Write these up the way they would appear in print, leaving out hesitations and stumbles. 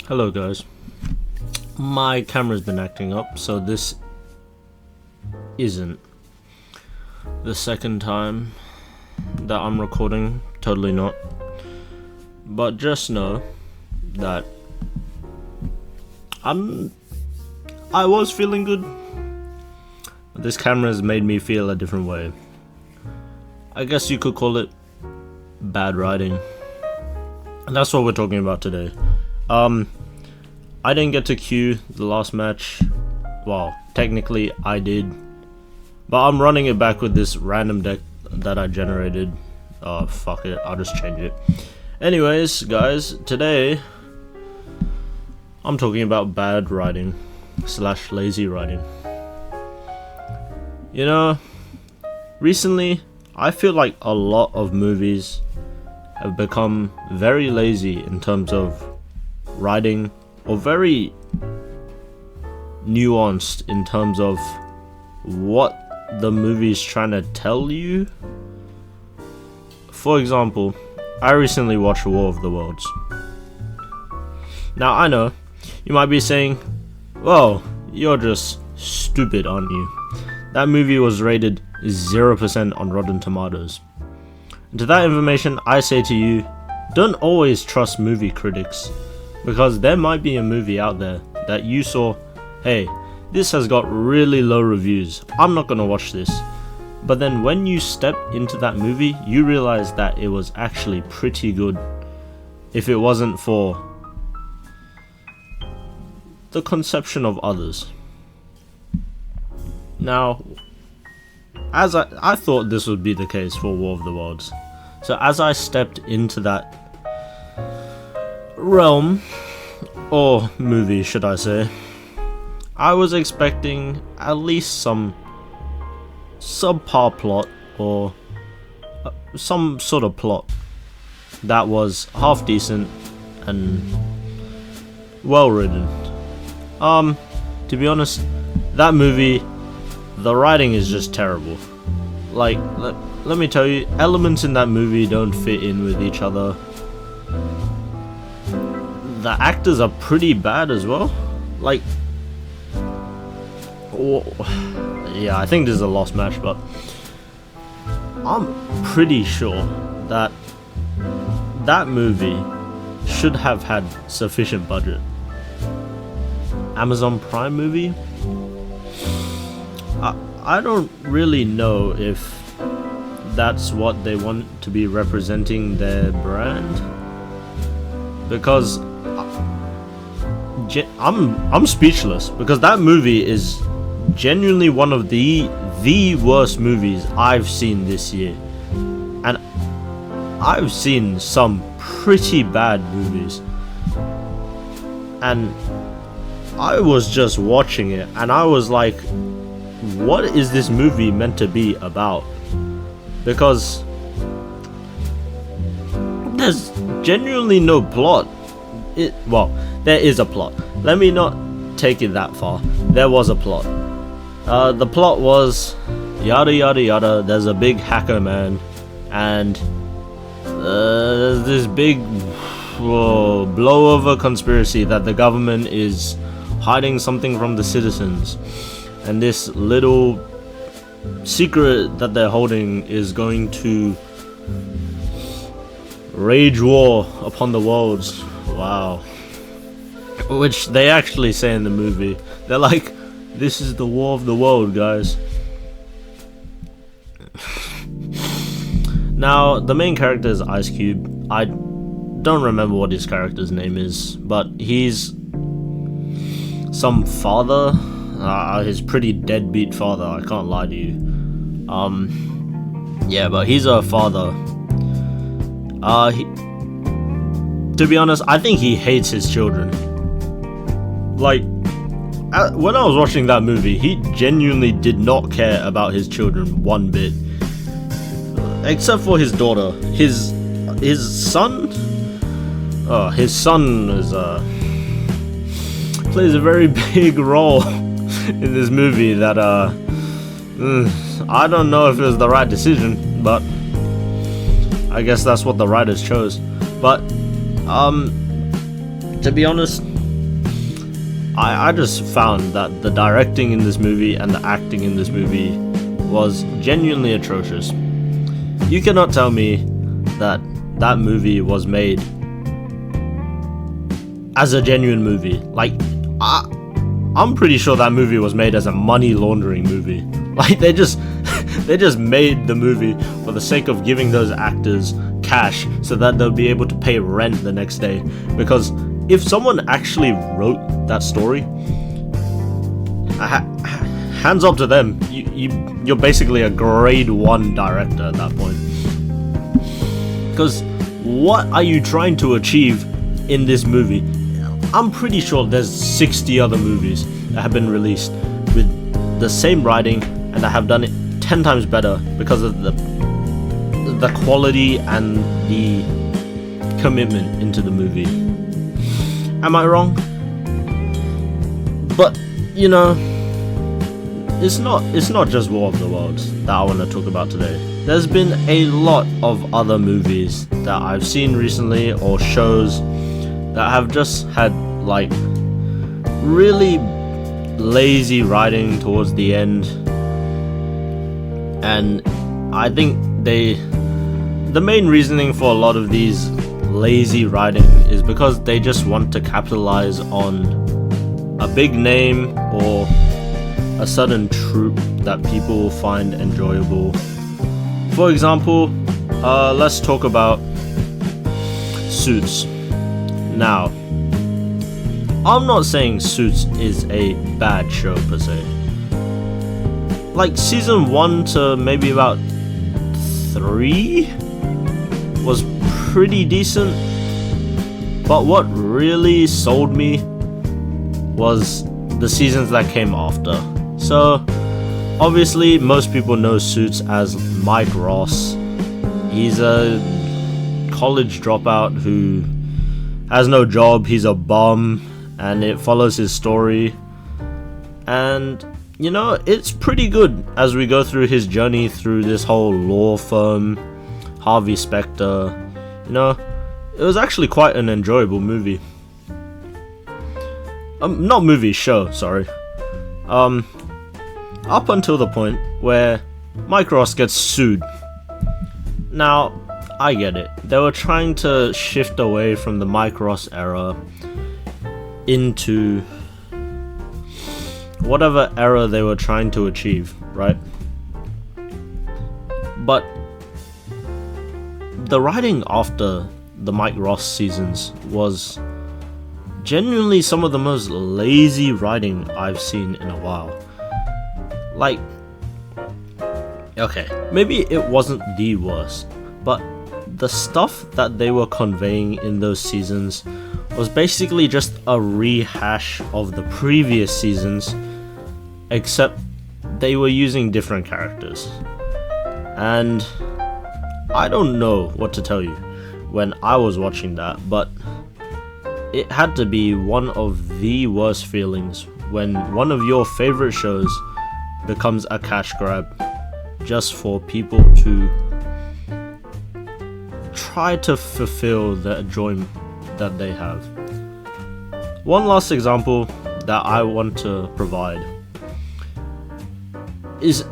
Hello guys. My camera's been acting up, so this isn't the second time that I'm recording, totally not. But just know that I was feeling good. This camera has made me feel a different way. I guess you could call it bad writing. And that's what we're talking about today. I didn't get to queue the last match. Well, technically I did. But I'm running it back with this random deck that I generated. Oh, fuck it, I'll just change it. Anyways, guys, today I'm talking about bad writing / lazy writing. You know, recently I feel like a lot of movies have become very lazy in terms of writing, or very nuanced in terms of what the movie is trying to tell you. For example, I recently watched War of the Worlds. Now I know you might be saying, well, you're just stupid, aren't you? That movie was rated 0% on Rotten Tomatoes. And to that information, I say to you, don't always trust movie critics, because there might be a movie out there that you saw, hey, this has got really low reviews, I'm not gonna watch this. But then when you step into that movie, you realize that it was actually pretty good if it wasn't for the conception of others. Now, as I thought this would be the case for War of the Worlds. So as I stepped into that realm, or movie should I say, I was expecting at least some subpar plot, or some sort of plot that was half decent and well written. To be honest, that movie, the writing is just terrible. Like, let me tell you, elements in that movie don't fit in with each other. The actors are pretty bad as well. Like, yeah, I think this is a lost match, but I'm pretty sure that that movie should have had sufficient budget. Amazon Prime movie? I don't really know if that's what they want to be representing their brand, because I'm speechless, because that movie is genuinely one of the worst movies I've seen this year, and I've seen some pretty bad movies, and I was just watching it and I was like, what is this movie meant to be about? Because there's genuinely no plot. Well, there is a plot. Let me not take it that far. There was a plot. The plot was yada yada yada. There's a big hacker man, and there's this big blowover conspiracy that the government is hiding something from the citizens, and this little secret that they're holding is going to rage war upon the worlds. Wow. Which they actually say in the movie. They're like, this is the war of the world, guys. Now, the main character is Ice Cube. I don't remember what his character's name is, but he's some father. His pretty deadbeat father, I can't lie to you. Yeah, but he's a father. To be honest, I think he hates his children. Like, when I was watching that movie, he genuinely did not care about his children one bit, except for his daughter. His son. His son is plays a very big role in this movie that I don't know if it was the right decision, but I guess that's what the writers chose. But to be honest, I just found that the directing in this movie and the acting in this movie was genuinely atrocious. You cannot tell me that that movie was made as a genuine movie. Like, I'm pretty sure that movie was made as a money laundering movie. Like, they just made the movie for the sake of giving those actors cash so that they'll be able to pay rent the next day. Because if someone actually wrote that story, hands up to them. You're basically a grade 1 director at that point. Because what are you trying to achieve in this movie? I'm pretty sure there's 60 other movies that have been released with the same writing and that have done it 10 times better because of the quality and the commitment into the movie. Am I wrong? But, you know, it's not just War of the Worlds that I want to talk about today. There's been a lot of other movies that I've seen recently, or shows that have just had like really lazy writing towards the end, and I think the main reasoning for a lot of these lazy writing is because they just want to capitalize on a big name or a certain trope that people will find enjoyable. For example, let's talk about Suits. Now, I'm not saying Suits is a bad show per se. Like, season 1 to maybe about 3 was pretty decent, but what really sold me was the seasons that came after. So, obviously, most people know Suits as Mike Ross. He's a college dropout who has no job, he's a bum, and it follows his story. And, you know, it's pretty good as we go through his journey through this whole law firm, Harvey Specter. You know, it was actually quite an enjoyable movie. Not movie, show, sorry. Up until the point where Mike Ross gets sued. Now, I get it. They were trying to shift away from the Mike Ross era into whatever era they were trying to achieve, right? But the writing after the Mike Ross seasons was genuinely some of the most lazy writing I've seen in a while. Like, okay, maybe it wasn't the worst, but the stuff that they were conveying in those seasons was basically just a rehash of the previous seasons, except they were using different characters. And I don't know what to tell you when I was watching that, but it had to be one of the worst feelings when one of your favorite shows becomes a cash grab just for people to try to fulfill the enjoyment that they have. One last example that I want to provide is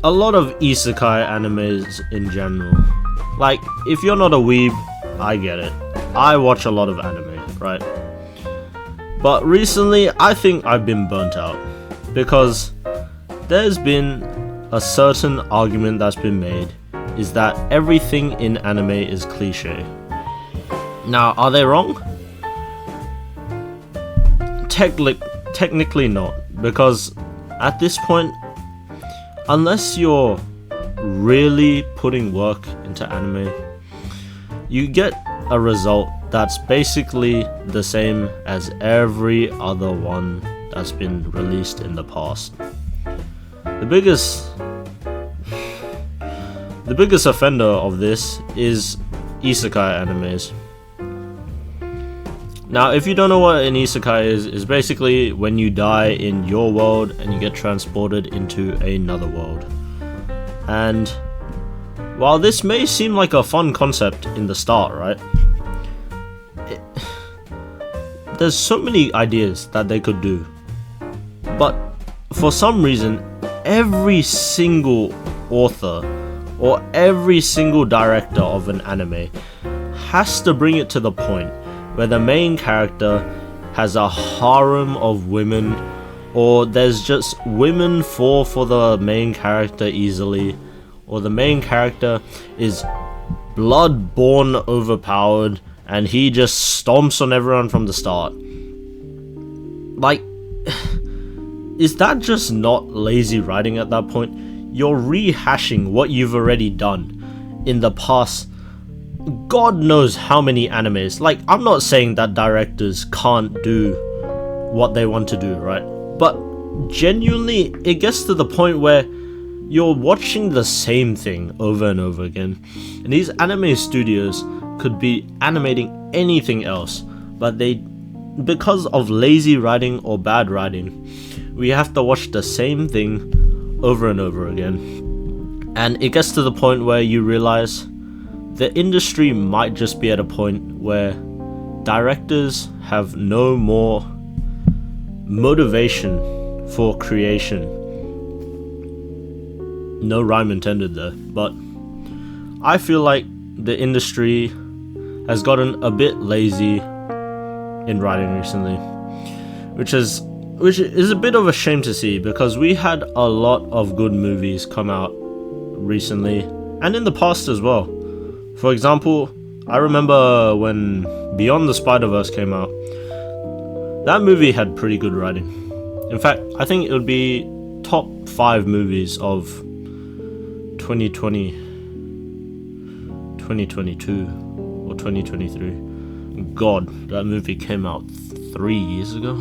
a lot of isekai animes in general. Like, if you're not a weeb, I get it. I watch a lot of anime, right? But recently, I think I've been burnt out because there's been a certain argument that's been made is that everything in anime is cliche. Now, are they wrong? Technically not, because at this point, unless you're really putting work into anime, you get a result that's basically the same as every other one that's been released in the past. The biggest offender of this is isekai animes. Now, if you don't know what an isekai is basically when you die in your world and you get transported into another world. And while this may seem like a fun concept in the start, right? there's so many ideas that they could do, but for some reason every single author or every single director of an anime has to bring it to the point where the main character has a harem of women, or there's just women fall for the main character easily, or the main character is blood-born overpowered and he just stomps on everyone from the start. Like, is that just not lazy writing at that point? You're rehashing what you've already done in the past God knows how many animes. Like, I'm not saying that directors can't do what they want to do, right? But genuinely, it gets to the point where you're watching the same thing over and over again. And these anime studios could be animating anything else, but because of lazy writing or bad writing, we have to watch the same thing over and over again. And it gets to the point where you realize the industry might just be at a point where directors have no more motivation for creation. No rhyme intended there, but I feel like the industry has gotten a bit lazy in writing recently, which is a bit of a shame to see, because we had a lot of good movies come out recently and in the past as well. For example, I remember when Beyond the Spider-Verse came out. That movie had pretty good writing. In fact, I think it would be top 5 movies of 2020, 2022, or 2023. God, that movie came out 3 years ago.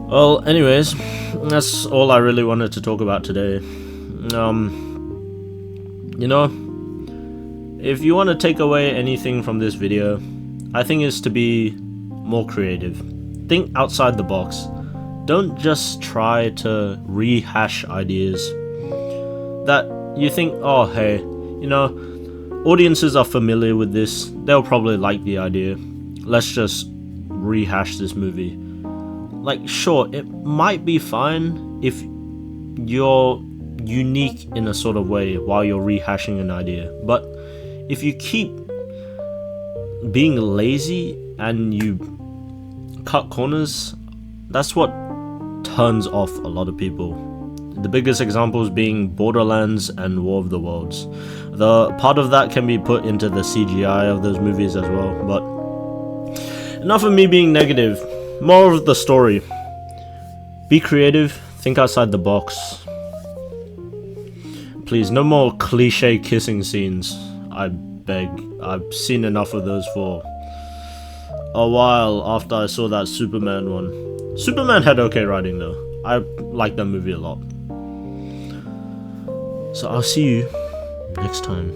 Well, anyways, that's all I really wanted to talk about today. You know, if you want to take away anything from this video, I think it's to be more creative. Think outside the box. Don't just try to rehash ideas that you think, oh hey, you know, audiences are familiar with this, they'll probably like the idea, let's just rehash this movie. Like, sure, it might be fine if you're unique in a sort of way while you're rehashing an idea, but if you keep being lazy and you cut corners, that's what turns off a lot of people. The biggest examples being Borderlands and War of the Worlds. The part of that can be put into the CGI of those movies as well, but enough of me being negative. More of the story. Be creative, think outside the box. Please, no more cliche kissing scenes, I beg. I've seen enough of those for a while after I saw that Superman one. Superman had okay writing though. I like that movie a lot. So I'll see you next time.